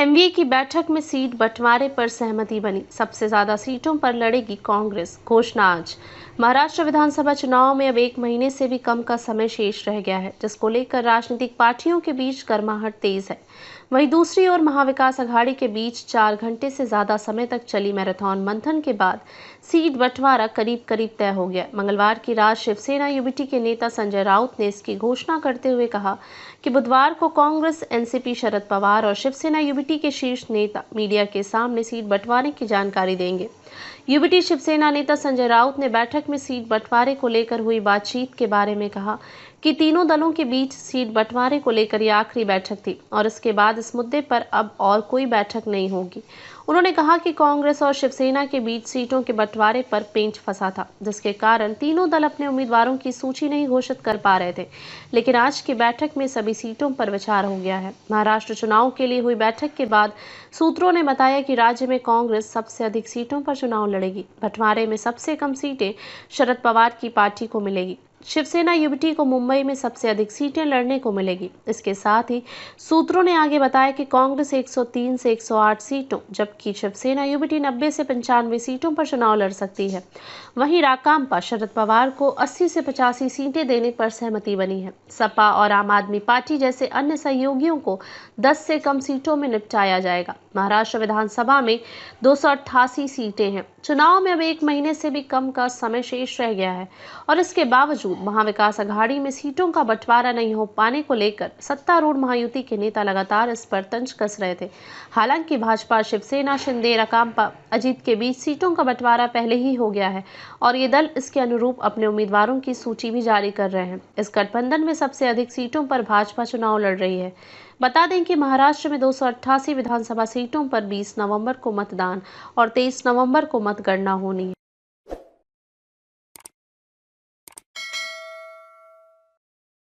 MVA की बैठक में सीट बंटवारे पर सहमति बनी। सबसे ज्यादा सीटों पर लड़ेगी कांग्रेस। घोषणा आज। महाराष्ट्र विधानसभा चुनाव में अब 1 महीने से भी कम का समय शेष रह गया है, जिसको लेकर राजनीतिक पार्टियों के बीच गर्माहट तेज है। वहीं दूसरी ओर महाविकास अघाड़ी के बीच 4 घंटे से ज्यादा समय तक चली मैराथन मंथन के बाद सीट बंटवारा करीब करीब तय हो गया। मंगलवार की रात शिवसेना यूबीटी के नेता संजय राउत ने इसकी घोषणा करते हुए कहा कि बुधवार को कांग्रेस, एनसीपी, शरद पवार और शिवसेना यूबीटी के शीर्ष नेता मीडिया के सामने सीट बंटवारे की जानकारी देंगे। यूबीटी शिवसेना नेता संजय राउत ने बैठक में सीट बंटवारे को लेकर हुई बातचीत के बारे में कहा कि तीनों दलों के बीच सीट बंटवारे को लेकर यह आखिरी बैठक थी और इसके बाद इस मुद्दे पर अब और कोई बैठक नहीं होगी। उन्होंने कहा कि कांग्रेस और शिवसेना के बीच सीटों के बंटवारे पर पेंच फंसा था, जिसके कारण तीनों दल अपने उम्मीदवारों की सूची नहीं घोषित कर पा रहे थे। लेकिन आज की बैठक में सभी सीटों पर विचार हो गया है। महाराष्ट्र चुनाव के लिए हुई बैठक के बाद सूत्रों ने बताया कि राज्य में कांग्रेस सबसे अधिक सीटों पर चुनाव लड़ेगी। बंटवारे में सबसे कम सीटें शरद पवार की पार्टी को मिलेगी। शिवसेना यूबीटी को मुंबई में सबसे अधिक सीटें लड़ने को मिलेगी। इसके साथ ही सूत्रों ने आगे बताया कि कांग्रेस 103 से 108 सीटों, जबकि शिवसेना यूबीटी 90 से 95 सीटों पर चुनाव लड़ सकती है। वहीं राकांपा शरद पवार को 80 से 85 सीटें देने पर सहमति बनी है। सपा और आम आदमी पार्टी जैसे अन्य सहयोगियों को 10 से कम सीटों में निपटाया जाएगा। महाराष्ट्र विधानसभा में 288 सीटें हैं। चुनाव में अब 1 महीने से भी कम का समय शेष रह गया है और इसके बावजूद महाविकास अघाड़ी में सीटों का बंटवारा नहीं हो पाने को लेकर सत्तारूढ़ महायुति के नेता लगातार इस पर तंज कस रहे थे। हालांकि भाजपा, शिवसेना, शिंदे, राकांपा, अजीत के बीच सीटों का बंटवारा पहले ही हो गया है और ये दल इसके अनुरूप अपने उम्मीदवारों की सूची भी जारी कर रहे हैं। इस गठबंधन में सबसे अधिक सीटों पर भाजपा चुनाव लड़ रही है। बता दें कि महाराष्ट्र में 288 विधानसभा सीटों पर 20 नवंबर को मतदान और 23 नवंबर को मतगणना होनी है।